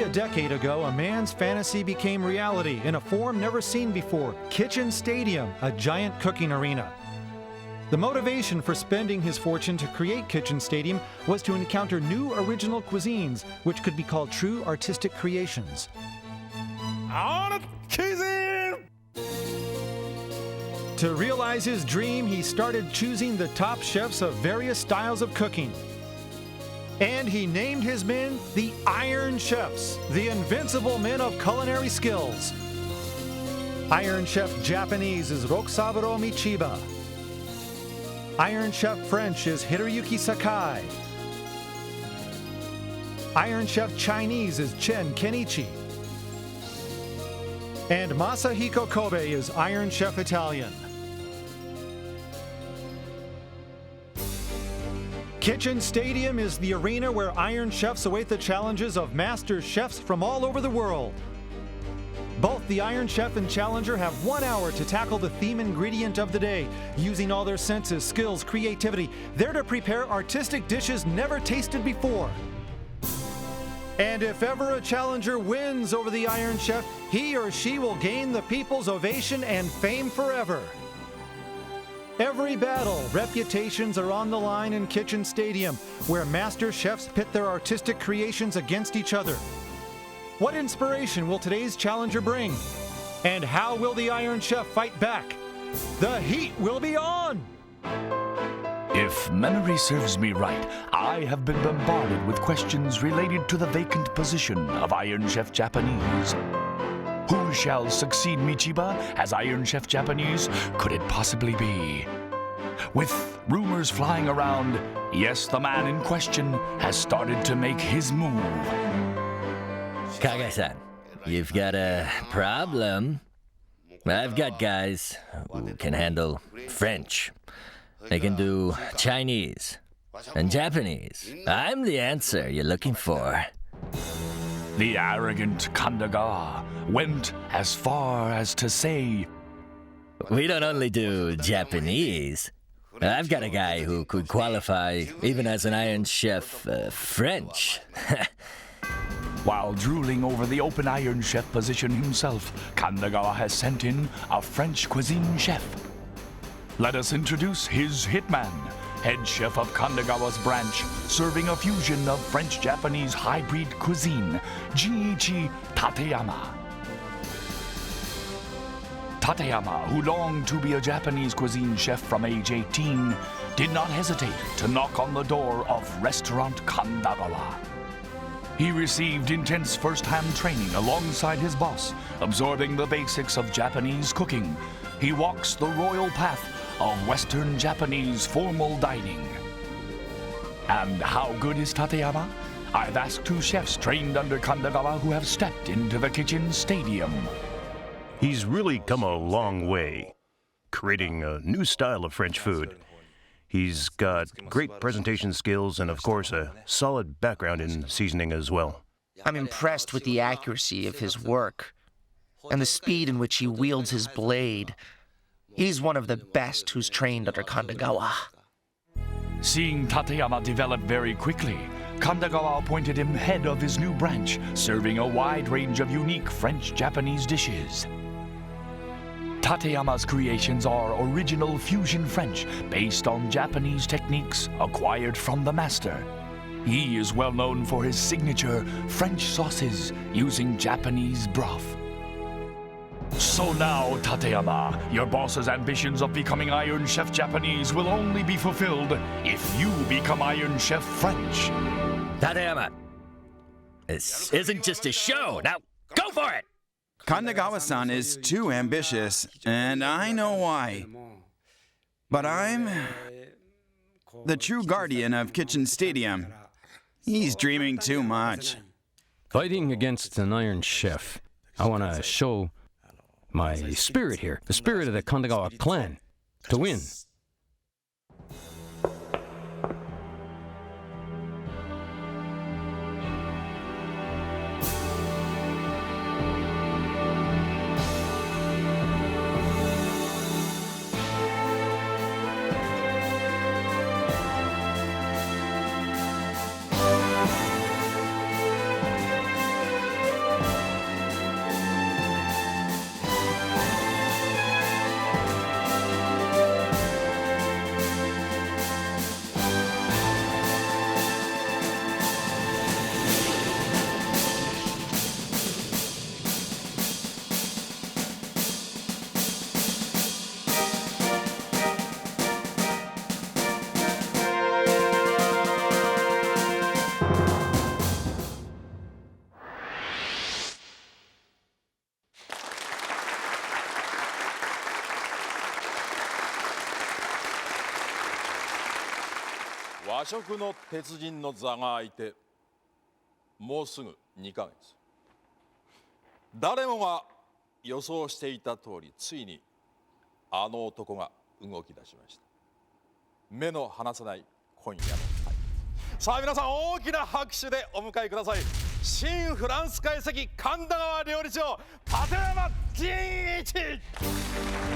a decade ago, a man's fantasy became reality in a form never seen before: Kitchen Stadium, a giant cooking arena. The motivation for spending his fortune to create Kitchen Stadium was to encounter new original cuisines, which could be called true artistic creations. To realize his dream, he started choosing the top chefs of various styles of cooking. And he named his men the Iron Chefs, the invincible men of culinary skills. Iron Chef Japanese is Rokusaburo Michiba. Iron Chef French is Hiroyuki Sakai. Iron Chef Chinese is Chen Kenichi. And Masahiko Kobe is Iron Chef Italian. Kitchen Stadium is the arena where Iron Chefs await the challenges of master chefs from all over the world. Both the Iron Chef and Challenger have 1 hour to tackle the theme ingredient of the day, using all their senses, skills, creativity. They're to prepare artistic dishes never tasted before. And if ever a challenger wins over the Iron Chef, he or she will gain the people's ovation and fame forever. Every battle, reputations are on the line in Kitchen Stadium, where master chefs pit their artistic creations against each other. What inspiration will today's challenger bring? And how will the Iron Chef fight back? The heat will be on! If memory serves me right, I have been bombarded with questions related to the vacant position of Iron Chef Japanese. Who shall succeed Michiba as Iron Chef Japanese could it possibly be? With rumors flying around, yes, the man in question has started to make his move. Kage-san, you've got a problem. I've got guys who can handle French. They can do Chinese and Japanese. I'm the answer you're looking for. The arrogant Kandagawa went as far as to say, We don't only do Japanese. I've got a guy who could qualify even as an Iron Chef French. While drooling over the open Iron Chef position himself, Kandagawa has sent in a French cuisine chef. Let us introduce his hitman, head chef of Kandagawa's branch, serving a fusion of French-Japanese hybrid cuisine, Jinichi Tateyama. Tateyama, who longed to be a Japanese cuisine chef from age 18, did not hesitate to knock on the door of Restaurant Kandagawa. He received intense first-hand training alongside his boss, absorbing the basics of Japanese cooking. He walks the royal path of Western Japanese formal dining. And how good is Tateyama? I've asked two chefs trained under Kandagawa who have stepped into the Kitchen Stadium. He's really come a long way, creating a new style of French food. He's got great presentation skills and, of course, a solid background in seasoning as well. I'm impressed with the accuracy of his work and the speed in which he wields his blade. He's one of the best who's trained under Kandagawa. Seeing Tateyama develop very quickly, Kandagawa appointed him head of his new branch, serving a wide range of unique French-Japanese dishes. Tateyama's creations are original fusion French based on Japanese techniques acquired from the master. He is well known for his signature French sauces using Japanese broth. So now, Tateyama, your boss's ambitions of becoming Iron Chef Japanese will only be fulfilled if you become Iron Chef French. Tateyama, this isn't just a show. Now, go for it! Kandagawa-san is too ambitious, and I know why. But I'm the true guardian of Kitchen Stadium. He's dreaming too much. Fighting against an Iron Chef. I want to show my spirit here, the spirit of the Kandagawa clan, to win. 和食の鉄人の座が空いてもうすぐ2ヶ月。誰もが予想していた通り、ついにあの男が動き出しました。目の離せない今夜の旅。さあ皆さん、大きな拍手でお迎えください。新フランス会席神田川料理長立山仁一。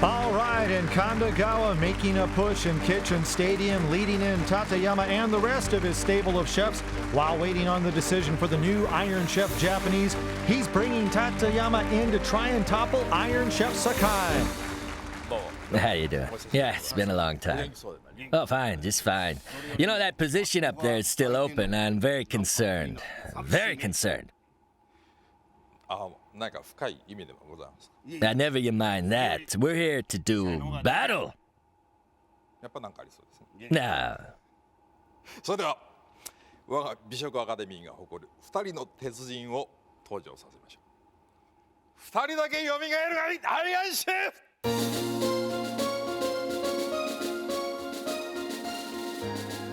All right, and Kandagawa making a push in Kitchen Stadium, leading in Tateyama and the rest of his stable of chefs while waiting on the decision for the new Iron Chef Japanese. He's bringing Tateyama in to try and topple Iron Chef Sakai. How you doing? Yeah, it's been a long time. Oh, fine, just fine. You know, that position up there is still open. I'm very concerned. Very concerned. なんか深い意味でもございます。 Now, never you mind that. We're here to do battle. やっぱなんかありそうですね。 No. それでは我が美食アカデミーが誇る2人の鉄人を登場させましょう。2人だけ蘇るがいいアイアンシェフ。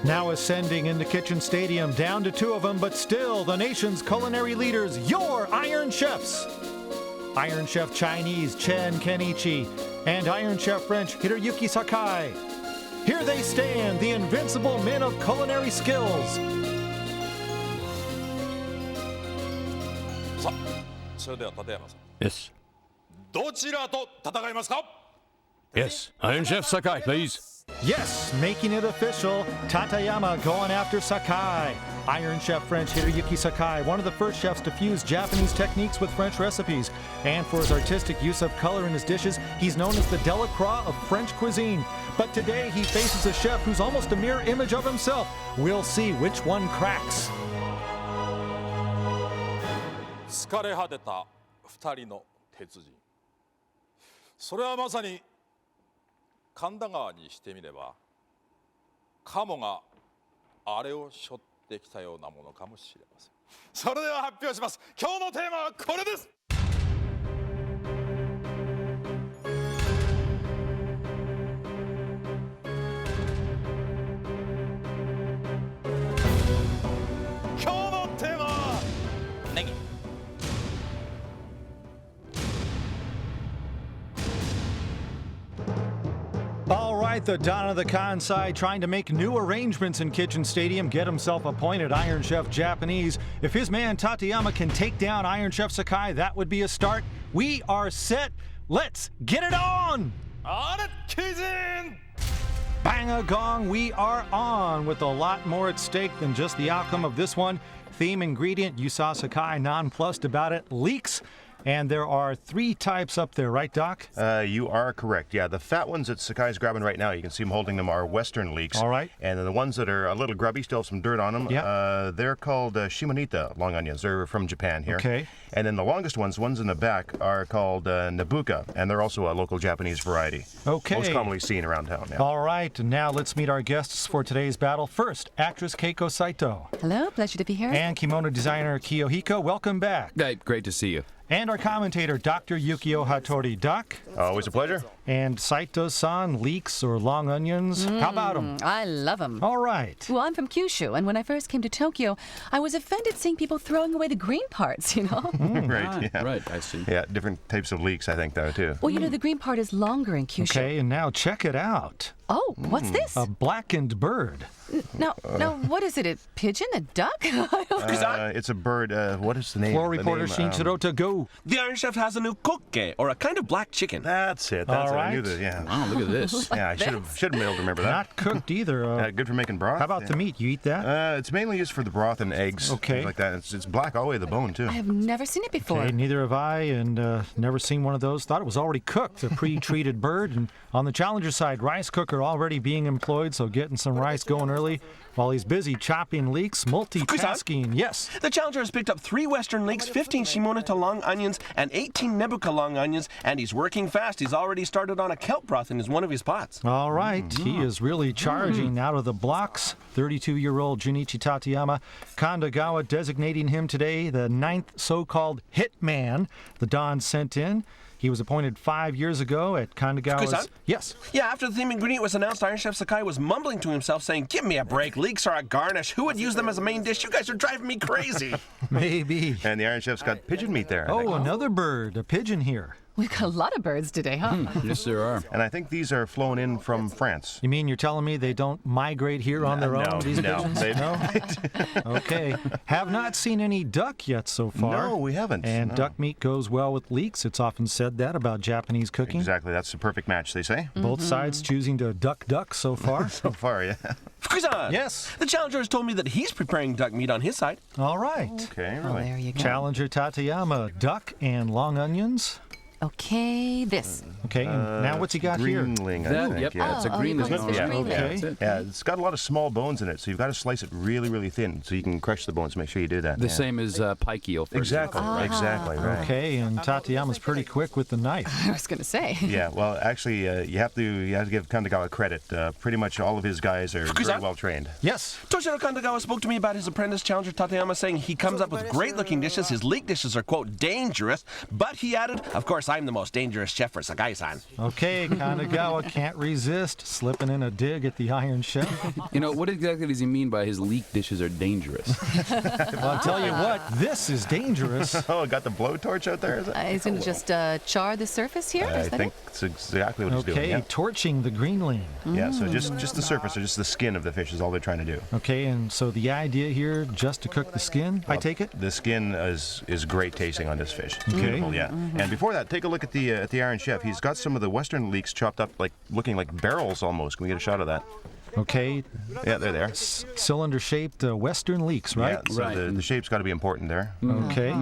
Now ascending in the Kitchen Stadium, down to 2 of them, but still the nation's culinary leaders, your Iron Chefs. Iron Chef Chinese Chen Kenichi and Iron Chef French Hiroyuki Sakai. Here they stand, the invincible men of culinary skills. さあ、それでは立山さん、 Yes. どちらと戦いますか？ Yes. Iron Chef Sakai, please. Yes, making it official, Tateyama going after Sakai. Iron Chef French Hiroyuki Sakai, one of the first chefs to fuse Japanese techniques with French recipes. And for his artistic use of color in his dishes, he's known as the Delacroix of French cuisine. But today he faces a chef who's almost a mirror image of himself. We'll see which one cracks. 疲れ果てた2人の鉄人。それはまさに神田川にしてみればカモがあれを背負ってきたようなものかもしれません。それでは発表します。今日のテーマはこれです。今日のテーマはネギ。 All right, the Don of the Kansai trying to make new arrangements in Kitchen Stadium, get himself appointed Iron Chef Japanese. If his man Tateyama can take down Iron Chef Sakai, that would be a start. We are set. Let's get it on! On it, cuisine! Bang a gong, we are on with a lot more at stake than just the outcome of this one. Theme ingredient, you saw Sakai nonplussed about it, leeks. And there are 3 types up there, right, Doc? You are correct. Yeah, the fat ones that Sakai's grabbing right now, you can see him holding them, are Western leeks. All right. And then the ones that are a little grubby, still have some dirt on them, they're called shimonita long onions. They're from Japan here. Okay. And then the longest ones in the back, are called Nabuka, and they're also a local Japanese variety. Okay. Most commonly seen around town. Yeah. All right, now let's meet our guests for today's battle. First, actress Keiko Saito. Hello, pleasure to be here. And kimono designer Kiyohiko, welcome back. Hey, great to see you. And our commentator, Dr. Yukio Hattori. Doc? Always a pleasure. And Saito-san, leeks or long onions. How about them? I love them. All right. Well, I'm from Kyushu, and when I first came to Tokyo, I was offended seeing people throwing away the green parts, you know? Right, yeah. Right, I see. Yeah, different types of leeks, I think, though, too. Well, you know, the green part is longer in Kyushu. Okay, and now check it out. Oh, what's this? A blackened bird. Now, what is it? A pigeon? A duck? It's a bird. What is the name? Floor reporter Shinichiro to go. The Iron Chef has a new kokke, or a kind of black chicken. That's it. That's All it. I knew right. that. Yeah. Wow, look at this. Yeah, I should have been able to remember that. Not cooked either. Good for making broth. How about the meat? You eat that? It's mainly used for the broth and eggs. Okay. Things like that. It's black all the way to the bone, too. I have never seen it before. Okay, neither have I, and never seen one of those. Thought it was already cooked, a pre-treated bird. And on the challenger side, rice cooker already being employed, so getting some rice going early while he's busy chopping leeks, multitasking. Yes. The challenger has picked up 3 Western leeks, 15 shimonita long onions, and 18 nebuka long onions, and he's working fast. He's already started on a kelp broth in one of his pots. All right, he is really charging out of the blocks. 32-year-old Jinichi Tateyama, Kandagawa designating him today the 9th so-called hit man the Don sent in. He was appointed 5 years ago at Kandagawa's... Fukusan? Yes. Yeah, after the theme ingredient was announced, Iron Chef Sakai was mumbling to himself, saying, "Give me a break. Leeks are a garnish. Who would use them as a main dish? You guys are driving me crazy." Maybe. And the Iron Chef's got pigeon meat there. I think. Another bird, a pigeon here. We've got a lot of birds today, huh? Yes, there are. And I think these are flown in from France. You mean you're telling me they don't migrate here on their own, these no, pigeons? they No? Okay. Have not seen any duck yet so far. No, we haven't. And No. duck meat goes well with leeks. It's often said that about Japanese cooking. Exactly, that's the perfect match, they say. Both sides choosing to duck so far. So far, yeah. Fukusan! Yes. The challenger has told me that he's preparing duck meat on his side. All right. Okay, Oh, really. there you go. Challenger Tateyama, duck and long onions. Okay, this. Okay, and now what's he got here? Greenling, I That, think. yep, Yeah. that's a Oh, green. you call Isn't this it? fish green okay. That's it. Yeah, it's got a lot of small bones in it, so you've got to slice it really, really thin so you can crush the bones. Make sure you do that. The Yeah. same as pike eel. For Exactly, exactly, right. Okay, and Tateyama's pretty quick with the knife. I was going to say. Yeah, well, actually, you have to give Kandagawa credit. Pretty much all of his guys are very Fukusan? well trained. Yes. Toshiro Kandagawa spoke to me about his apprentice challenger Tateyama, saying he comes up with great-looking dishes. His leek dishes are, quote, dangerous. But he added, "Of course, I'm the most dangerous chef for Sakai-san." Okay, Kandagawa can't resist slipping in a dig at the Iron Chef. You know, what exactly does he mean by his leek dishes are dangerous? Well, I'll tell you what, this is dangerous. Oh, got the blowtorch out there, is it? He's going to just char the surface here? I Is that think it? it's exactly what he's doing. Okay, Yeah. torching the greenling. Yeah, so just the surface or just the skin of the fish is all they're trying to do. Okay, and so the idea here, just to cook the skin, I take it? The skin is great tasting on this fish. It's Okay. beautiful, yeah. And before that, take a look at the Iron Chef. He's got some of the western leeks chopped up, looking like barrels almost. Can we get a shot of that? Okay, Yeah, they're there. cylinder-shaped western leeks, right? Yeah, so Right. the shape's got to be important there. Okay,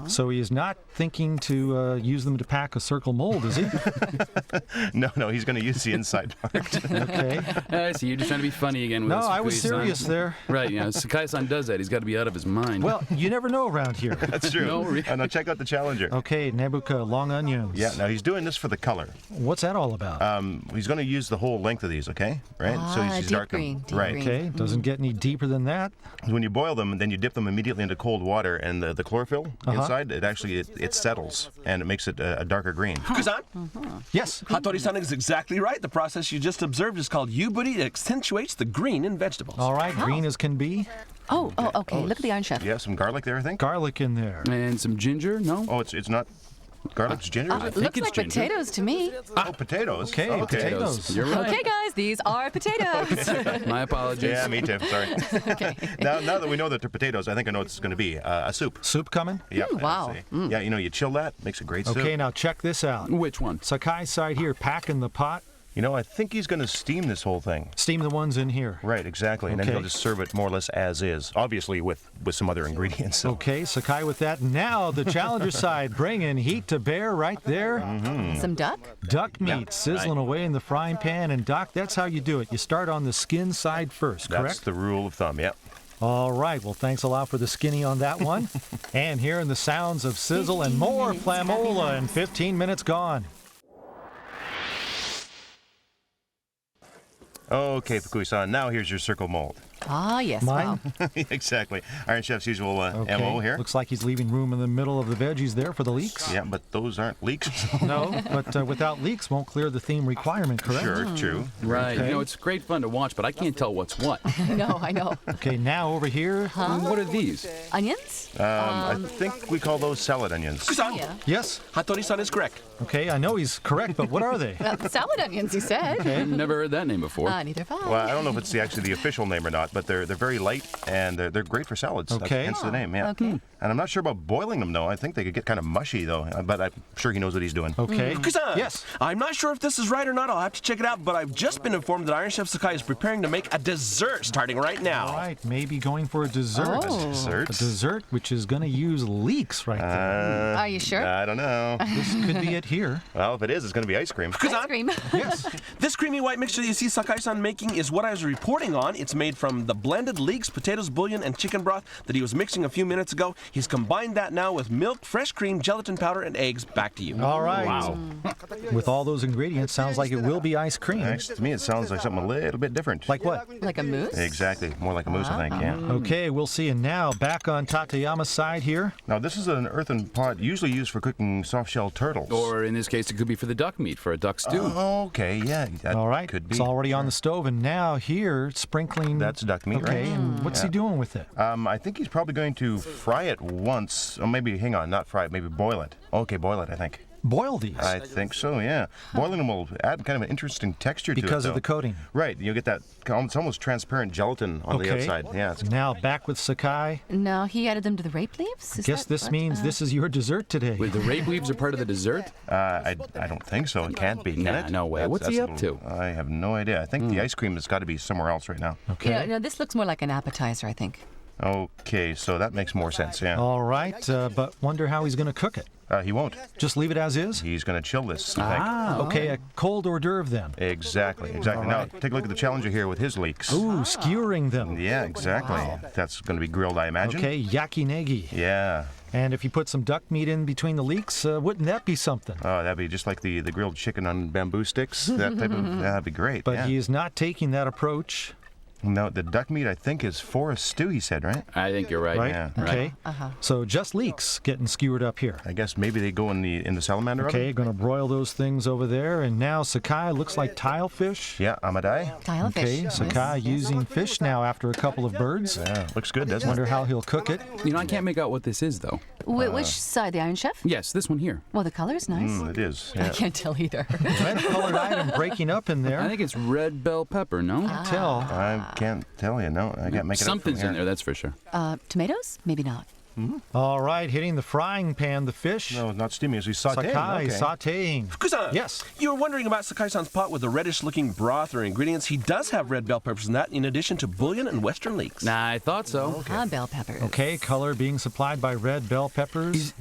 so he is not thinking to use them to pack a circle mold, is he? No, he's going to use the inside part. Okay. I see, you're just trying to be funny again with No, us, I was Sakai-san. serious there. Right, you know, Sakai-san does that. He's got to be out of his mind. Well, you never know around here. That's true. No, really. Now check out the challenger. Okay, Nebuka, long onions. Yeah, now he's doing this for the color. What's that all about? He's going to use the whole length of these, okay? Right? Deep darken- green, deep right. green. Okay, doesn't get any deeper than that. When you boil them, then you dip them immediately into cold water, and the chlorophyll inside, it settles, and it makes it a darker green. Fukusan? Yes. Hattori-san is exactly right. The process you just observed is called yuburi. It accentuates the green in vegetables. All right, green as can be. Oh, okay. Look at the Iron Chef. Yeah, some garlic there, I think. Garlic in there. And some ginger? No? Oh, it's not garlic, it's ginger. Is it? Looks it's like ginger. potatoes to me. Oh, potatoes. Okay, Oh, potatoes. You're right. Okay, guys, these are potatoes. My apologies. Yeah, me too. Sorry. Now that we know that they're potatoes, I think I know what it's going to be. A soup. Soup coming? Yeah. wow. I'd say. Yeah, you chill that, makes a great soup. Okay, now check this out. Which one? Sakai's side here, packing the pot. I think he's going to steam this whole thing. Steam the ones in here. Right, exactly. And then Okay. he'll just serve it more or less as is, obviously with some other ingredients. So. Okay, Sakai with that. Now the challenger side, bringing heat to bear right there. Some duck? Duck meat sizzling away in the frying pan. And Doc, that's how you do it. You start on the skin side first, That's correct? the rule of thumb, yeah. All right, well, thanks a lot for the skinny on that one. And hearing the sounds of sizzle and more flamola and 15 minutes gone. Okay, Fukui-san, now here's your circle mold. Ah, yes. Mine? Wow. Exactly. Iron Chef's usual Okay. MO here. Looks like he's leaving room in the middle of the veggies there for the leeks. Yeah, but those aren't leeks. No, but without leeks won't clear the theme requirement, correct? Sure, true. Right. Okay. You know, it's great fun to watch, but I can't tell what's what. No, I know. Okay, now over here. What are these? Onions? I think we call those salad onions. Fukusan? Yeah. Yes. Hattori-san is correct. Okay, I know he's correct, but what are they? Salad onions, you said. Never heard that name before. Neither have I. Well, I don't know if it's actually the official name or not, but they're very light and they're great for salads. That's Okay. hence the name, yeah. Okay. And I'm not sure about boiling them, though. I think they could get kind of mushy, though. But I'm sure he knows what he's doing. Okay. Fukusan? Yes. I'm not sure if this is right or not. I'll have to check it out, but I've just been informed that Iron Chef Sakai is preparing to make a dessert starting right now. All right, maybe going for a dessert. Oh. Dessert? A dessert which is going to use leeks right there. Are you sure? I don't know. This could be it here. Well, if it is, it's going to be ice cream. Ice cream. Yes. This creamy white mixture that you see Sakai-san making is what I was reporting on. It's made from from the blended leeks, potatoes, bouillon, and chicken broth that he was mixing a few minutes ago. He's combined that now with milk, fresh cream, gelatin powder, and eggs. Back to you. All right. Wow. With all those ingredients, sounds like it will be ice cream. Actually, to me, it sounds like something a little bit different. Like what? Like a mousse? Exactly. More like a mousse, I think, yeah. Okay, we'll see. And now, back on Tateyama's side here. Now, this is an earthen pot usually used for cooking soft-shell turtles. Or in this case, it could be for the duck meat, for a duck stew. Okay, yeah. That All right, could be. it's already on the stove, and now here, sprinkling. That's duck meat, okay, right? and what's he doing with it? I think he's probably going to fry it once. Or maybe, hang on, not fry it, maybe boil it. Okay, boil it, I think. Boil these. I think so, yeah. Boiling them will add kind of an interesting texture to it. Because of though. the coating. Right, you'll get that, it's almost transparent gelatin on the outside. Yeah. Now back with Sakai. Now he added them to the rape leaves? Guess this means this is your dessert today. Wait, the rape leaves are part of the dessert? I don't think so. It can't be, can Nah, it? no way. What's he up to? I have no idea. I think the ice cream has got to be somewhere else right now. Okay. Yeah, no, this looks more like an appetizer, I think. Okay, so that makes more sense, yeah. All right, but wonder how he's going to cook it. He won't. Just leave it as is? He's going to chill this, I think. Okay, a cold hors d'oeuvre then. Exactly. Now, take a look at the challenger here with his leeks. Ooh, skewering them. Yeah, exactly. That's going to be grilled, I imagine. Okay, yakinegi. Yeah. And if you put some duck meat in between the leeks, wouldn't that be something? Oh, that'd be just like the grilled chicken on bamboo sticks. That type of, that'd be great. But yeah. he is not taking that approach. No, the duck meat, I think, is for a stew, he said, right? I think you're right. Right? Yeah. Okay. So just leeks getting skewered up here. I guess maybe they go in the salamander Okay, oven? going to broil those things over there. And now Sakai looks like tile fish. Yeah, Amadai. Tile Okay, fish. Sakai using fish now after a couple of birds. Yeah, looks good, doesn't it? Wonder how he'll cook it. You know, I can't make out what this is, though. Which side, the Iron Chef? Yes, this one here. Well, the color's nice. It is. I Yeah. can't tell either. Red colored item breaking up in there. I think it's red bell pepper, no? Tell. I can't tell you. No, I can't make it Something's up from in here. there, that's for sure. Tomatoes? Maybe not. All right, hitting the frying pan, the fish. No, not steaming. He's sauteing. Sakai Okay. sauteing. Fukusan, Yes. you were wondering about Sakai-san's pot with the reddish-looking broth or ingredients. He does have red bell peppers in that, in addition to bouillon and western leeks. Nah, I thought so. Bell peppers. Okay, color being supplied by red bell peppers.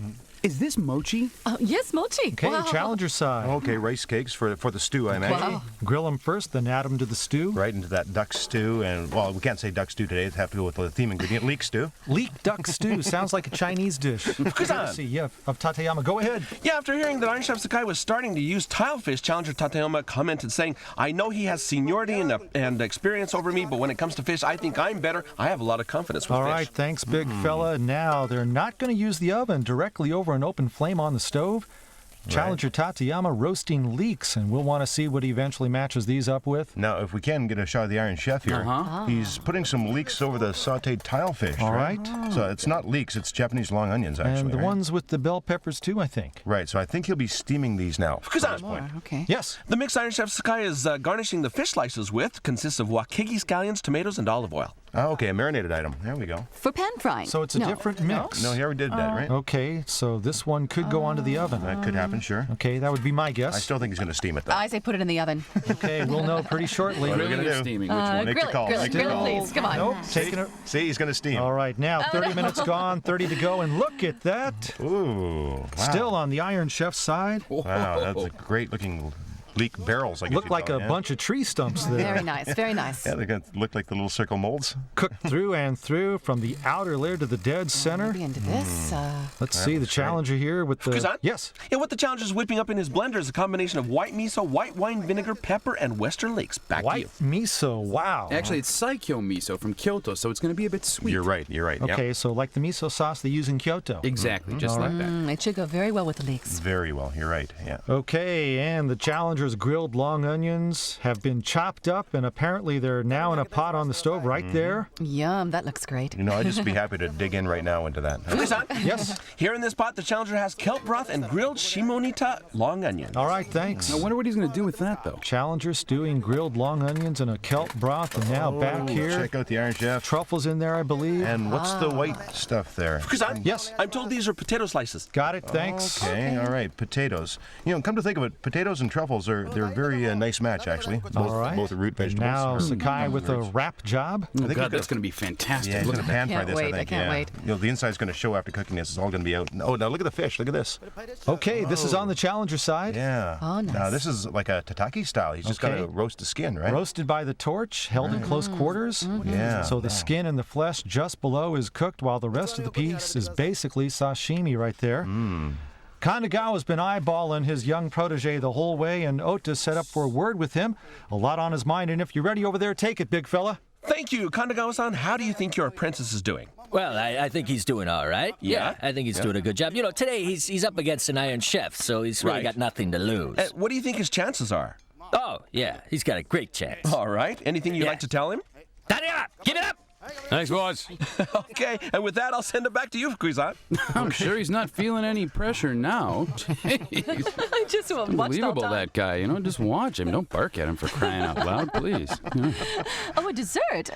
Is this mochi? Yes, mochi. Okay, Wow. challenger side. Okay, rice cakes for the stew, I imagine. Wow. Grill them first, then add them to the stew. Right into that duck stew, and well, we can't say duck stew today. It'd have to go with the theme ingredient, leek stew. Leek duck stew sounds like a Chinese dish. Courtesy, yeah, of Tateyama. Go ahead. Yeah, after hearing that Iron Chef Sakai was starting to use tile fish, challenger Tateyama commented saying, I know he has seniority and experience over me, but when it comes to fish, I think I'm better. I have a lot of confidence with All fish. right, thanks, big fella. Now, they're not going to use the oven directly over an open flame on the stove. Challenger Tateyama roasting leeks, and we'll want to see what he eventually matches these up with. Now, if we can get a shot of the Iron Chef here, he's putting some leeks over the sautéed tile fish. All right. So it's not leeks, it's Japanese long onions, actually. And the right? ones with the bell peppers, too, I think. Right, so I think he'll be steaming these now. Fukusan, Okay. Yes. the mix Iron Chef Sakai is garnishing the fish slices with consists of wakigi scallions, tomatoes, and olive oil. Oh, okay, a marinated item. There we go. For pan frying. So it's a different mix. No, he already did that, right? Okay, so this one could go onto the oven. That could happen, sure. Okay, that would be my I guess. still think he's going to steam it, though. I say put it in the oven. Okay, we'll know pretty shortly. What are we Grilling gonna or do? steaming? Which one? Make Grill the it, call. grill it, Make the grill it, call. please. Come on. Nope, taking it. See, he's going to steam. All right, now 30 minutes gone, 30 to go, and look at that. Ooh, wow. Still on the Iron Chef's side. Wow, that's a great looking leek barrels, I guess Look you'd like call a it, yeah. bunch of tree stumps there. Very nice, very nice. Yeah, they're going to look like the little circle molds. Cooked through and through from the outer layer to the dead center. Maybe into this. Let's see the challenger here with the... Fukusan? Yes. Yeah, what the challenger's whipping up in his blender is a combination of white miso, white wine vinegar, pepper, and western leeks. Back to you. White miso, wow. Actually, it's Saikyo miso from Kyoto, so it's going to be a bit sweet. You're right. Yep. Okay, so like the miso sauce they use in Kyoto. Exactly, just like that. It should go very well with the leeks. Very well. You're right. Yeah. Okay, and the challenger's grilled long onions have been chopped up, and apparently they're now in a pot on the stove right there. Yum, that looks great. You know, I'd just be happy to dig in right now into that. Fukusan? Yes. Here in this pot, the challenger has kelp broth and grilled shimonita long onions. All right, thanks. I wonder what he's going to do with that, though. Challenger stewing grilled long onions in a kelp broth, and now back here. Check out the Iron Chef. Truffles in there, I believe. And what's the white stuff there? Fukusan? Yes. I'm told these are potato slices. Got it, thanks. Okay, all right, potatoes. You know, come to think of it, potatoes and truffles they're a very nice match, actually. Both are root vegetables. Now Sakai with a wrap job. Oh, God, that's going to be fantastic. Yeah, he's going to pan fry Can't this, wait, I think. I can't yeah. wait. You know, the inside's going to show after cooking this. It's all going to be out. Oh, now look at the fish. Look at this. Okay, this is on the challenger side. Yeah. Oh, nice. Now, this is like a tataki style. He's just got Okay. to roast the skin, right? Roasted by the torch, held in close quarters. Yeah. So the skin and the flesh just below is cooked while the rest of the piece is basically sashimi right there. Kandagawa's been eyeballing his young protege the whole way, and Ota set up for a word with him. A lot on his mind, and if you're ready over there, take it, big fella. Thank you, Kandagawa-san. How do you think your apprentice is doing? Well, I think he's doing all right. Yeah? I think he's doing a good job. You know, today he's up against an Iron Chef, so he's really Right. got nothing to lose. What do you think his chances are? Oh, yeah, he's got a great chance. All right. Anything you'd Yeah. like to tell him? Tateyama, give it up! Thanks, boss. Okay, and with that, I'll send it back to you, Fukuyi-san. I'm sure he's not feeling any pressure now. Jeez. I just watched all Unbelievable, time. that guy. You know, just watch him. Don't bark at him for crying out loud, please. Oh, a dessert.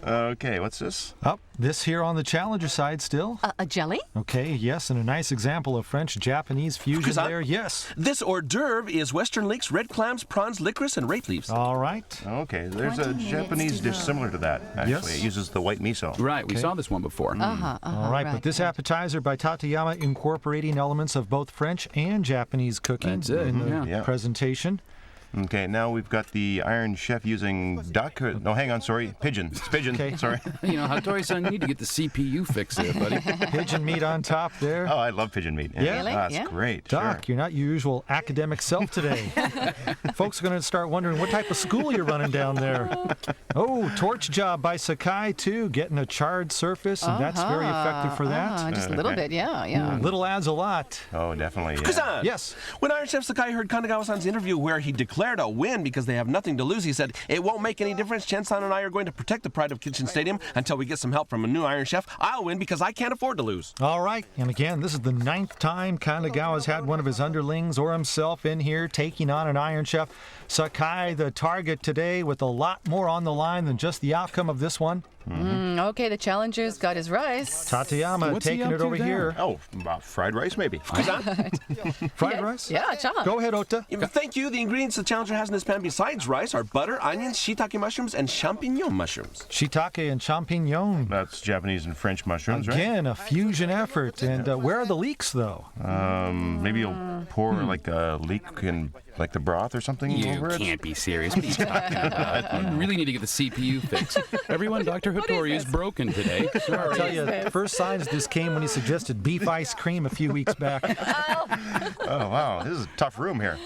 Okay, what's this? Up, this here on the challenger side still. A jelly? Okay, yes, and a nice example of French-Japanese fusion Fukuyi-san? there, yes. This hors d'oeuvre is Western leeks, red clams, prawns, licorice, and rape leaves. All right. Okay, there's a Japanese dish similar to that, actually. Yes. It uses the white miso. Right, we saw this one before. All right, but this appetizer by Tateyama incorporating elements of both French and Japanese cooking That's it, in the yeah. presentation. Okay, now we've got the Iron Chef using duck. No, hang on, sorry. Pigeon. It's pigeon. Okay. Sorry. You know, Hattori-san, you need to get the CPU fixed there, buddy. Pigeon meat on top there. Oh, I love pigeon meat. Yeah? Really? That's Yeah. great. Doc, Sure. you're not your usual academic self today. Folks are going to start wondering what type of school you're running down there. Oh, torch job by Sakai, too, getting a charred surface, and that's very effective for that. Just a little Okay. bit, yeah. Little adds a lot. Oh, definitely. Yeah. Fukuyi-san! Yes. When Iron Chef Sakai heard Kandagawa-san's interview where he declared a win because they have nothing to lose, he said, "It won't make any difference. Chen-san and I are going to protect the pride of Kitchen Stadium until we get some help from a new Iron Chef. I'll win because I can't afford to lose." All right, and again, this is the 9th time Kandagawa's had one of his underlings or himself in here taking on an Iron Chef. Sakai, the target today, with a lot more on the line than just the outcome of this one. Okay, the challenger's got his rice. Tateyama What's he taking up it to over there? here. Oh, fried rice, maybe. Fried rice? Yeah, chop. Go ahead, Ota. Thank you. The ingredients the challenger has in his pan besides rice are butter, onions, shiitake mushrooms, and champignon mushrooms. Shiitake and champignon. That's Japanese and French mushrooms, Again, a fusion effort. And where are the leeks, though? right? Maybe you'll pour like a leek in like the broth or something You over it. can't be serious. What are you talking about? You really need to get the CPU fixed. Everyone, Dr. Hattori is broken today. I'll Sorry. tell you, first signs of this came when he suggested beef ice cream a few weeks back. Oh, wow. This is a tough room here.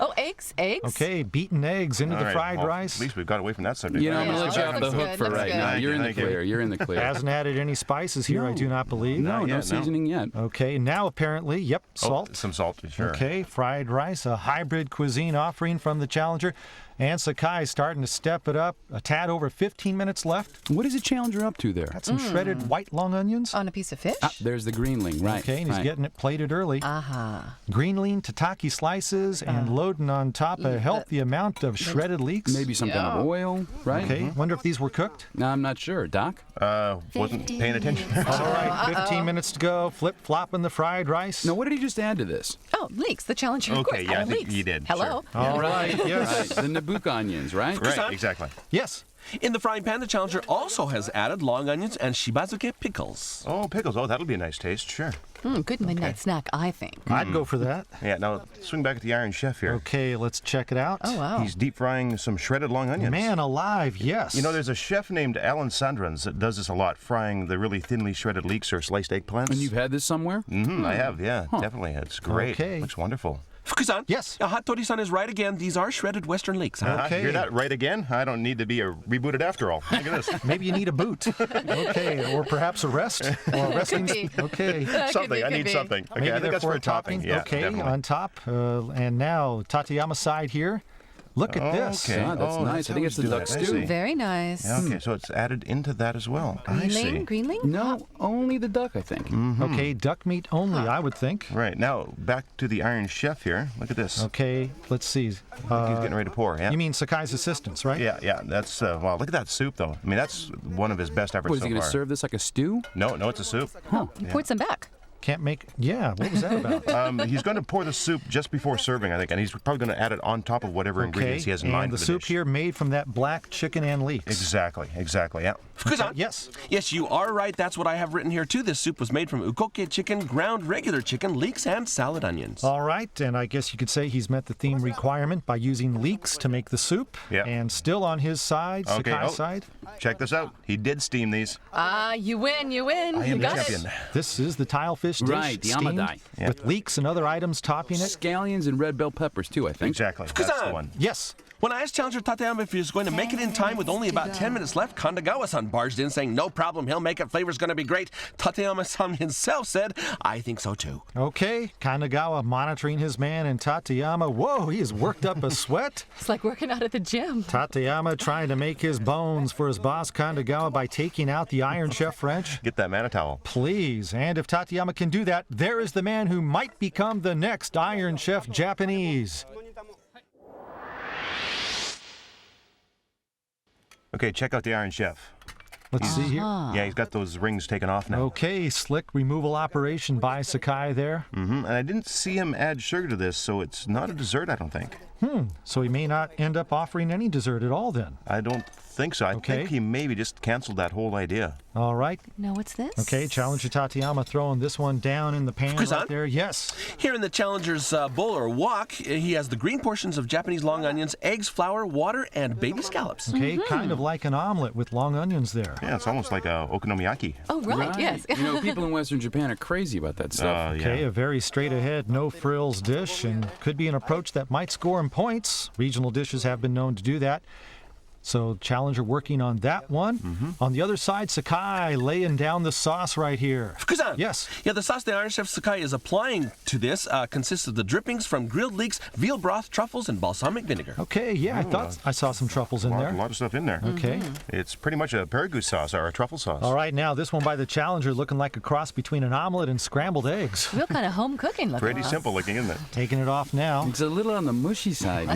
Oh, eggs. Okay, beaten eggs into All the right, fried well, rice. At least we've got away from that subject. You know, I'm going to Yeah, let you off the looks hook good, for looks right good. now. You're in the Thank you. clear. You're in the clear. Hasn't added any spices here, I do not believe. No, no yet, no. seasoning yet. Okay, now apparently, yep, salt. Oh, some salt, sure. Okay, fried rice, a hybrid cuisine offering from the challenger. And Sakai starting to step it up. A tad over 15 minutes left. What is the challenger up to there? Got some shredded white long onions. On a piece of fish? Ah, there's the greenling, right. Okay, and he's right. getting it plated early. Greenling tataki slices and loading on top a healthy amount of shredded leeks. Maybe some kind of oil, right? Okay, wonder if these were cooked. No, I'm not sure. Doc? Wasn't paying attention. All right, 15 minutes to go. Flip-flopping the fried rice. No, what did he just add to this? Oh, leeks, the challenger. Of Okay, course, yeah, I added think leeks. he did, Hello. sure. All right, Right, yes. the Nabucco onions, right? Right, exactly. Yes. In the frying pan, the challenger also has added long onions and shibazuke pickles. Oh, pickles. Oh, that'll be a nice taste, sure. Good midnight snack, I think. I'd go for that. Yeah, now swing back at the Iron Chef here. Okay, let's check it out. Oh, wow. He's deep frying some shredded long onions. Man alive, yes. You know, there's a chef named Alan Sandrans that does this a lot, frying the really thinly shredded leeks or sliced eggplants. And you've had this somewhere? I have, yeah, definitely. It's great. Okay. Looks wonderful. Fukuyi-san? Yes. Hattori-san is right again. These are shredded Western leeks. Huh? Okay. You're not right again? I don't need to be rebooted after all. Look at this. Maybe you need a boot. Okay, or perhaps a rest. Or a resting. be. Okay. Something. I need something. Okay, Maybe I think they're that's for a topping. Yeah, okay, definitely. on top. And now Tateyama side here. Look at this. Okay. Ah, that's nice. I think it's the duck I stew. see. Very nice. Yeah, okay, so it's added into that as well. I see. Greenling? No, only the duck, I think. Okay, duck meat only, I would think. Right, now back to the Iron Chef here. Look at this. Okay, let's see. He's getting ready to pour, yeah? You mean Sakai's assistants, right? Yeah, that's, wow, look at that soup, though. I mean, that's one of his best efforts What, is so he going to far. serve this like a stew? No, it's a soup. You poured some back. Can't make... Yeah, what was that about? He's going to pour the soup just before serving, I think, and he's probably going to add it on top of whatever ingredients he has in mind. And the for soup dish. here made from that black chicken and leeks. Exactly, yeah. Fukusan. Yes. Yes, you are right. That's what I have written here, too. This soup was made from ukoke chicken, ground regular chicken, leeks, and salad onions. All right, and I guess you could say he's met the theme requirement by using leeks to make the soup. Yeah. And still on his side, Sakai's side. Check this out. He did steam these. You win, you win. I am You the got champion. it. This is the tilefish dish, Right, the steamed, amadai. Yeah. with leeks and other items topping it. Scallions and red bell peppers, too, I think. Exactly. That's the one. Yes. When I asked challenger Tateyama if he was going to make it in time with only about 10 minutes left, Kandagawa-san barged in saying, no problem, he'll make it, flavor's going to be great. Tateyama-san himself said, I think so too. Okay, Kandagawa monitoring his man, and Tateyama, whoa, he has worked up a sweat. It's like working out at the gym. Tateyama trying to make his bones for his boss Kandagawa by taking out the Iron Chef French. Get that man a towel. Please, and if Tateyama can do that, there is the man who might become the next Iron Chef Japanese. Okay, check out the Iron Chef. Let's see here. Yeah, he's got those rings taken off now. Okay, slick removal operation by Sakai there. And I didn't see him add sugar to this, so it's not a dessert, I don't think. So he may not end up offering any dessert at all then. I don't think so. I think he maybe just canceled that whole idea. All right. No, what's this? Okay, Challenger Tateyama throwing this one down in the pan right there. Yes. Here in the challenger's bowl or wok, he has the green portions of Japanese long onions, eggs, flour, water, and baby scallops. Okay, kind of like an omelet with long onions there. Yeah, it's almost like a okonomiyaki. Oh, right, yes. You know, people in Western Japan are crazy about that stuff. Okay, a very straight ahead, no frills dish, and could be an approach that might score him points. Regional dishes have been known to do that. So Challenger working on that one. On the other side, Sakai laying down the sauce right here. Fukusan. Yes. Yeah, the sauce the Iron Chef Sakai is applying to this consists of the drippings from grilled leeks, veal broth, truffles, and balsamic vinegar. Okay, yeah, I thought I saw some truffles in there. A lot of stuff in there. Okay. It's pretty much a Paragoose sauce or a truffle sauce. All right, now this one by the Challenger looking like a cross between an omelet and scrambled eggs. Real kind of home cooking looking. Pretty simple looking, isn't it? Taking it off now. It's a little on the mushy side, no?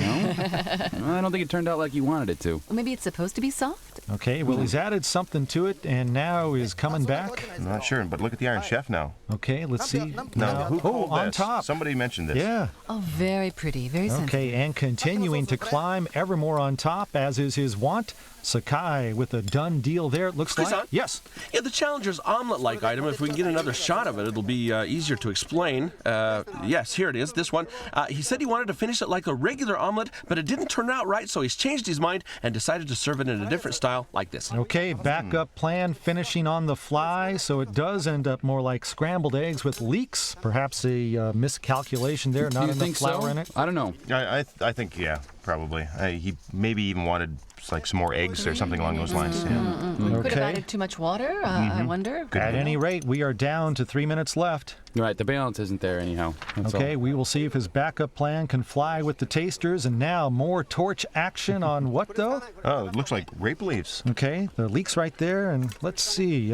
I don't think it turned out like you wanted it to. Maybe it's supposed to be soft? Okay, well, he's added something to it, and now is coming back. I'm not sure, but look at the Iron Chef now. Okay, let's see. Now, who called on this? top. Somebody mentioned this. Yeah. Oh, very pretty, very sensitive. Okay, and continuing to climb ever more on top, as is his wont. Sakai with a done deal there, it looks like. Fukusan? Yes. Yeah, the challenger's omelet-like item, if we can get another shot of it, it'll be easier to explain. Yes, here it is, this one. He said he wanted to finish it like a regular omelet, but it didn't turn out right, so he's changed his mind and decided to serve it in a different style like this. Okay, backup plan, finishing on the fly, so it does end up more like scrambled eggs with leeks. Perhaps a miscalculation there, not enough flour in it. I don't know. I think, yeah, probably. He maybe even wanted like some more eggs or something along those lines. Yeah. Could have added too much water, I wonder. At any rate, we are down to 3 minutes left. Right, the balance isn't there anyhow. That's Okay, all. we will see if his backup plan can fly with the tasters. And now more torch action on what, though? Oh, it looks like rape leaves. Okay, the leeks right there, and let's see.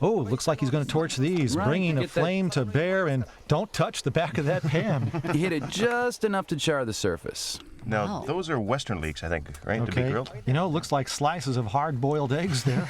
Looks like he's going to torch these, Right, bringing a get that- flame to bear, and don't touch the back of that pan. He hit it just enough to char the surface. Now, those are Western leeks, I think, right? To be Okay, grilled? you know, looks like slices of hard-boiled eggs there.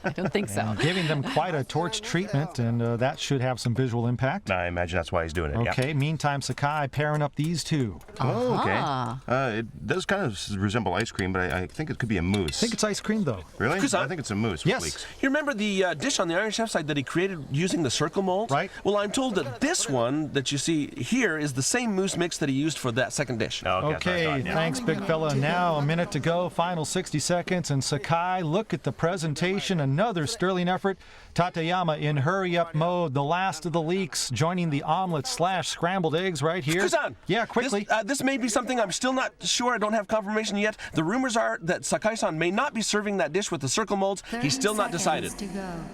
I don't think so. And giving them quite a torch treatment, and that should have some visual impact. I imagine that's why he's doing it, Okay, meantime, Sakai pairing up these two. Oh, okay. It does kind of resemble ice cream, but I think it could be a mousse. I think it's ice cream, though. Really? Fukusan? I think it's a mousse Yes. with leeks. You remember the dish on the Iron Chef side that he created using the circle mold? Right. Well, I'm told that this one that you see here is the same mousse mix that he used for that second dish. Oh, Okay, thanks, big fella. Now a minute to go, final 60 seconds, and Sakai, look at the presentation, another sterling effort. Tateyama in hurry-up mode, the last of the leeks, joining the omelet/scrambled eggs right here. Fukusan! Yeah, quickly. This may be something I'm still not sure. I don't have confirmation yet. The rumors are that Sakai-san may not be serving that dish with the circle molds. He's still not decided.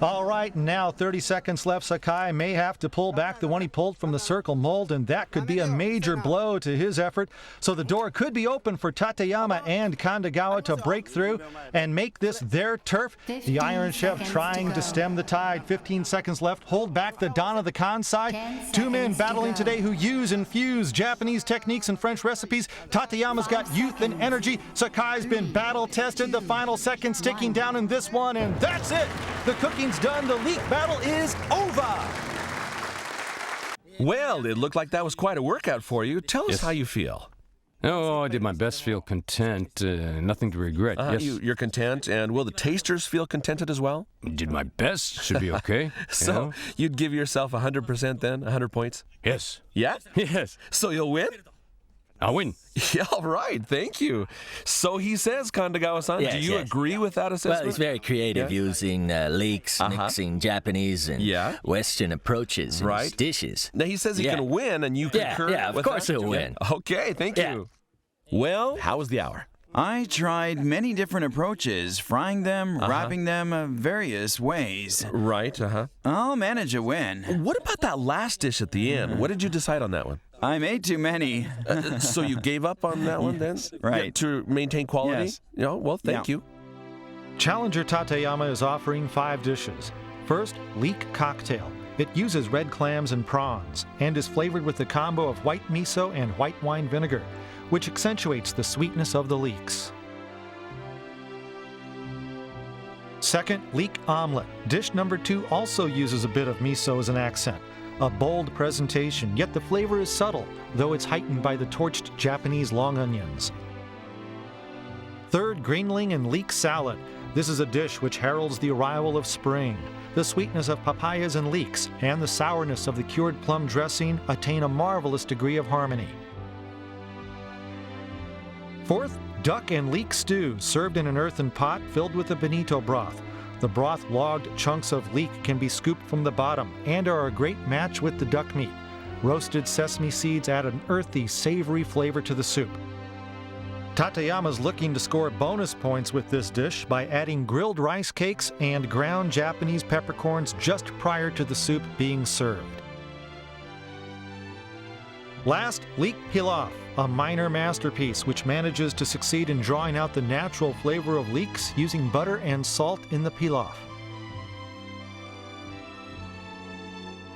All right, now 30 seconds left. Sakai may have to pull back the one he pulled from the circle mold, and that could be a major blow to his effort. So the door could be open for Tateyama and Kandagawa to break through and make this their turf. The Iron Chef trying to stem the tide. 15 seconds left. Hold back the Don of the Kansai. Two men battling today who use and fuse Japanese techniques and French recipes. Tateyama's got youth and energy. Sakai's been battle-tested. The final seconds ticking down in this one, and that's it. The cooking's done. The leek battle is over. Well, it looked like that was quite a workout for you. Tell us Yes. how you feel. Oh, I did my best, feel content, nothing to regret. Yes. You're content, and will the tasters feel contented as well? Did my best, should be okay. So, you know? you'd give yourself 100% then? 100 points? Yes. Yeah? Yes. So you'll win? I'll win. Yeah, all right. Thank you. So he says, Kandagawa-san. Yes, Do you yes. agree with that assessment? Well, he's very creative using leeks, mixing Japanese and Western approaches in his dishes. Now, he says he can win, and you concur Yeah, of with course that? he'll win. Okay, thank you. Well, how was the hour? I tried many different approaches, frying them, wrapping them various ways. Right, I'll manage a win. What about that last dish at the end? What did you decide on that one? I made too many. So you gave up on that one then? Right. Yeah, to maintain quality? Yes. Well, thank you. Challenger Tateyama is offering 5 dishes. First, leek cocktail. It uses red clams and prawns and is flavored with a combo of white miso and white wine vinegar, which accentuates the sweetness of the leeks. Second, leek omelet. Dish number 2 also uses a bit of miso as an accent. A bold presentation, yet the flavor is subtle, though it's heightened by the torched Japanese long onions. Third, greenling and leek salad. This is a dish which heralds the arrival of spring. The sweetness of papayas and leeks and the sourness of the cured plum dressing attain a marvelous degree of harmony. Fourth, duck and leek stew, served in an earthen pot filled with a bonito broth. The broth-logged chunks of leek can be scooped from the bottom and are a great match with the duck meat. Roasted sesame seeds add an earthy, savory flavor to the soup. Tateyama's looking to score bonus points with this dish by adding grilled rice cakes and ground Japanese peppercorns just prior to the soup being served. Last, leek pilaf, a minor masterpiece which manages to succeed in drawing out the natural flavor of leeks using butter and salt in the pilaf.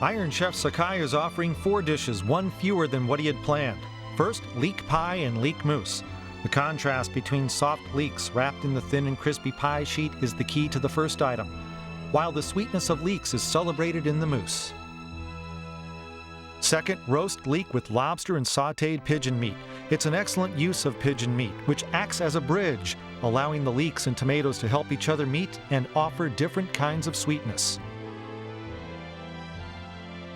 Iron Chef Sakai is offering 4 dishes, 1 fewer than what he had planned. First, leek pie and leek mousse. The contrast between soft leeks wrapped in the thin and crispy pie sheet is the key to the first item, while the sweetness of leeks is celebrated in the mousse. Second, roast leek with lobster and sautéed pigeon meat. It's an excellent use of pigeon meat, which acts as a bridge, allowing the leeks and tomatoes to help each other meet and offer different kinds of sweetness.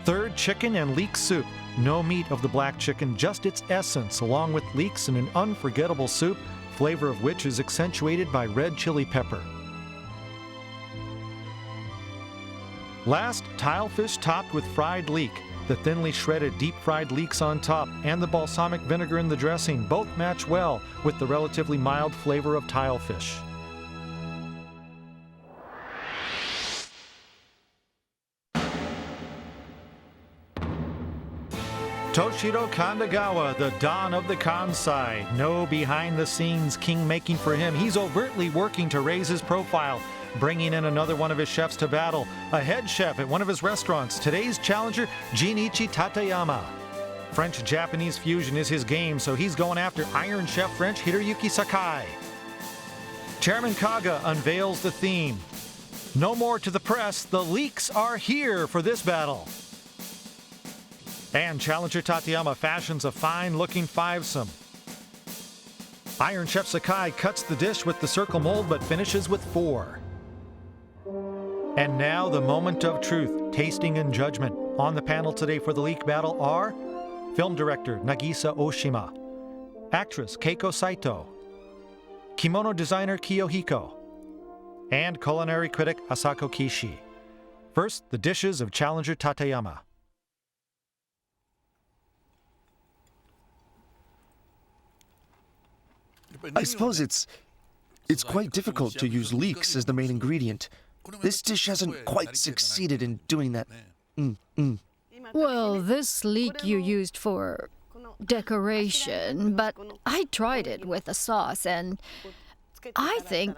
Third, chicken and leek soup. No meat of the black chicken, just its essence, along with leeks in an unforgettable soup, flavor of which is accentuated by red chili pepper. Last, tilefish topped with fried leek. The thinly shredded deep-fried leeks on top and the balsamic vinegar in the dressing both match well with the relatively mild flavor of tilefish. Toshiro Kandagawa, the Don of the Kansai. No behind-the-scenes king-making for him. He's overtly working to raise his profile, bringing in another one of his chefs to battle, a head chef at one of his restaurants. Today's challenger, Jinichi Tateyama. French-Japanese fusion is his game, so he's going after Iron Chef French Hiroyuki Sakai. Chairman Kaga unveils the theme. No more to the press, the leeks are here for this battle. And challenger Tateyama fashions a fine-looking fivesome. Iron Chef Sakai cuts the dish with the circle mold but finishes with 4. And now the moment of truth, tasting and judgment. On the panel today for the leek battle are film director Nagisa Oshima, actress Keiko Saito, kimono designer Kiyohiko, and culinary critic Asako Kishi. First, the dishes of challenger Tateyama. I suppose it's quite difficult to use leeks as the main ingredient. This dish hasn't quite succeeded in doing that. Well, this leek you used for decoration, but I tried it with a sauce, and I think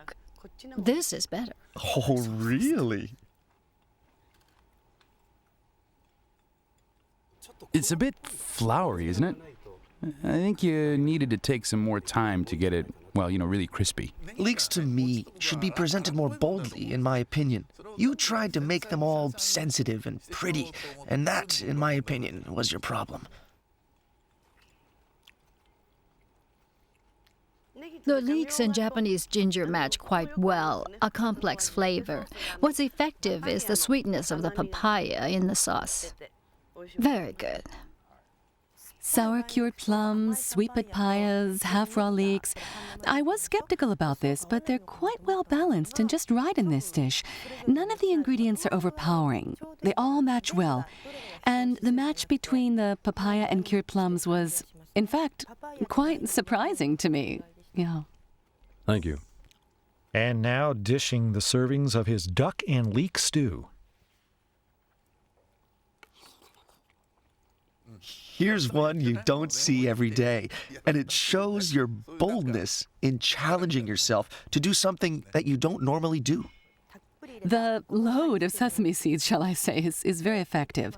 this is better. Oh, really? It's a bit floury, isn't it? I think you needed to take some more time to get it well, really crispy. Leeks to me should be presented more boldly, in my opinion. You tried to make them all sensitive and pretty, and that, in my opinion, was your problem. The leeks and Japanese ginger match quite well, a complex flavor. What's effective is the sweetness of the papaya in the sauce. Very good. Sour cured plums, sweet papayas, half-raw leeks. I was skeptical about this, but they're quite well balanced and just right in this dish. None of the ingredients are overpowering. They all match well. And the match between the papaya and cured plums was, in fact, quite surprising to me. Yeah. Thank you. And now dishing the servings of his duck and leek stew. Here's one you don't see every day, and it shows your boldness in challenging yourself to do something that you don't normally do. The load of sesame seeds, shall I say, is very effective.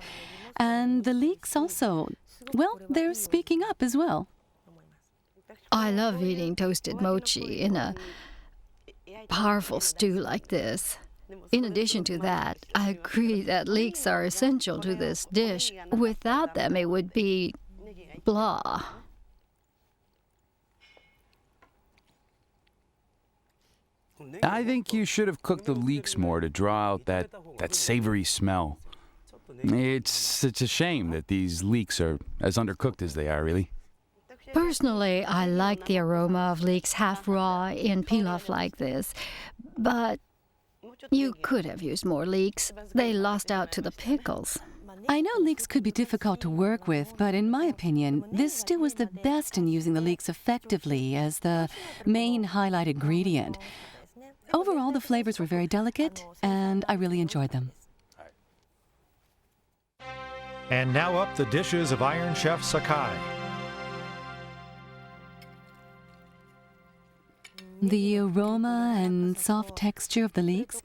And the leeks also, well, they're speaking up as well. I love eating toasted mochi in a powerful stew like this. In addition to that, I agree that leeks are essential to this dish. Without them, it would be blah. I think you should have cooked the leeks more to draw out that savory smell. It's a shame that these leeks are as undercooked as they are, really. Personally, I like the aroma of leeks half raw in pilaf like this, but you could have used more leeks. They lost out to the pickles. I know leeks could be difficult to work with, but in my opinion, this stew was the best in using the leeks effectively as the main highlight ingredient. Overall, the flavors were very delicate, and I really enjoyed them. And now up the dishes of Iron Chef Sakai. The aroma and soft texture of the leeks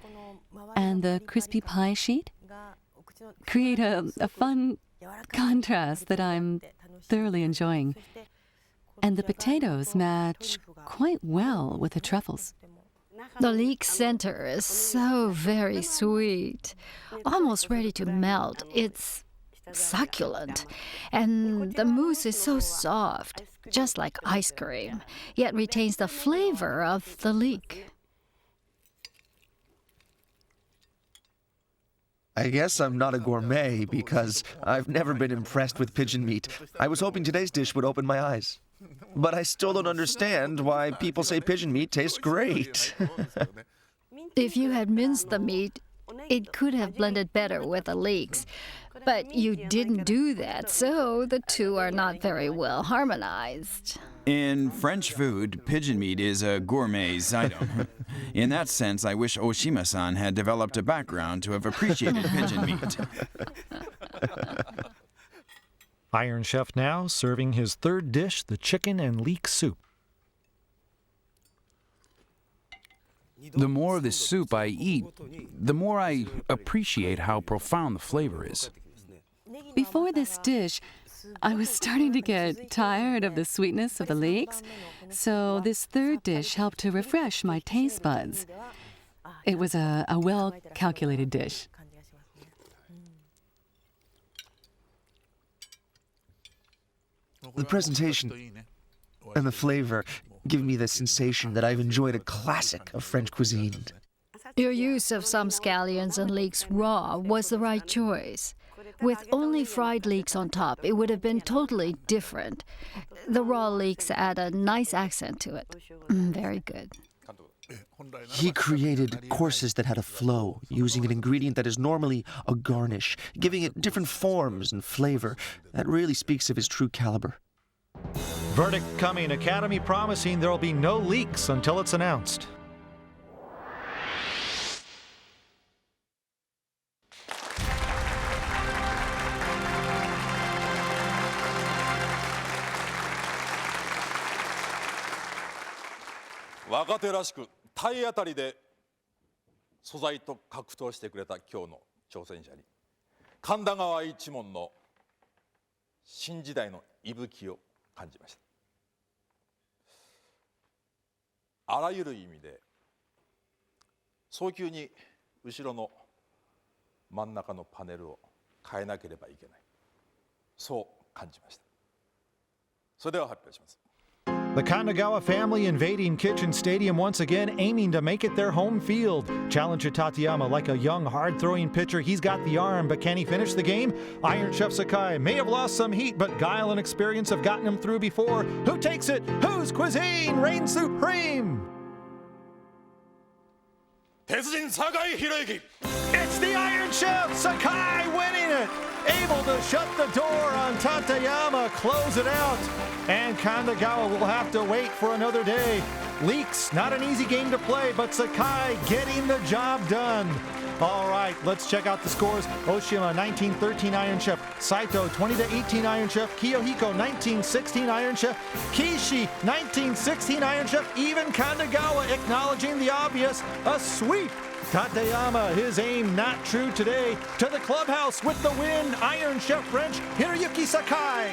and the crispy pie sheet create a fun contrast that I'm thoroughly enjoying. And the potatoes match quite well with the truffles. The leek center is so very sweet, almost ready to melt. It's succulent, and the mousse is so soft, just like ice cream, yet retains the flavor of the leek. I guess I'm not a gourmet because I've never been impressed with pigeon meat. I was hoping today's dish would open my eyes. But I still don't understand why people say pigeon meat tastes great. If you had minced the meat, it could have blended better with the leeks. But you didn't do that, so the two are not very well harmonized. In French food, pigeon meat is a gourmet item. In that sense, I wish Oshima-san had developed a background to have appreciated pigeon meat. Iron Chef now serving his third dish, the chicken and leek soup. The more of this soup I eat, the more I appreciate how profound the flavor is. Before this dish, I was starting to get tired of the sweetness of the leeks, so this third dish helped to refresh my taste buds. It was a well-calculated dish. The presentation and the flavor give me the sensation that I've enjoyed a classic of French cuisine. Your use of some scallions and leeks raw was the right choice. With only fried leeks on top, it would have been totally different. The raw leeks add a nice accent to it. Very good. He created courses that had a flow, using an ingredient that is normally a garnish, giving it different forms and flavor. That really speaks of his true caliber. Verdict coming. Academy promising there'll be no leaks until it's announced.若手らしく体当たりで素材と格闘してくれた今日の挑戦者に神田川一門の新時代の息吹を感じました。あらゆる意味で早急に後ろの真ん中のパネルを変えなければいけない、そう感じました。それでは発表します。 The Kandagawa family invading Kitchen Stadium once again, aiming to make it their home field. Challenger Tateyama, like a young, hard-throwing pitcher, he's got the arm, but can he finish the game? Iron Chef Sakai may have lost some heat, but guile and experience have gotten him through before. Who takes it? Whose cuisine reigns supreme? 鉄人酒井宏之 It's the Iron Chef Sakai winning it, able to shut the door on Tateyama, close it out, and Kandagawa will have to wait for another day. Leeks, not an easy game to play, but Sakai getting the job done. All right, let's check out the scores. Oshima 1913 Iron Chef, Saito 20-18 Iron Chef, Kiyohiko 1916 Iron Chef, Kishi 1916 Iron Chef, even Kandagawa acknowledging the obvious, a sweep. Tateyama, his aim not true today. To the clubhouse with the win, Iron Chef French, Hiroyuki Sakai.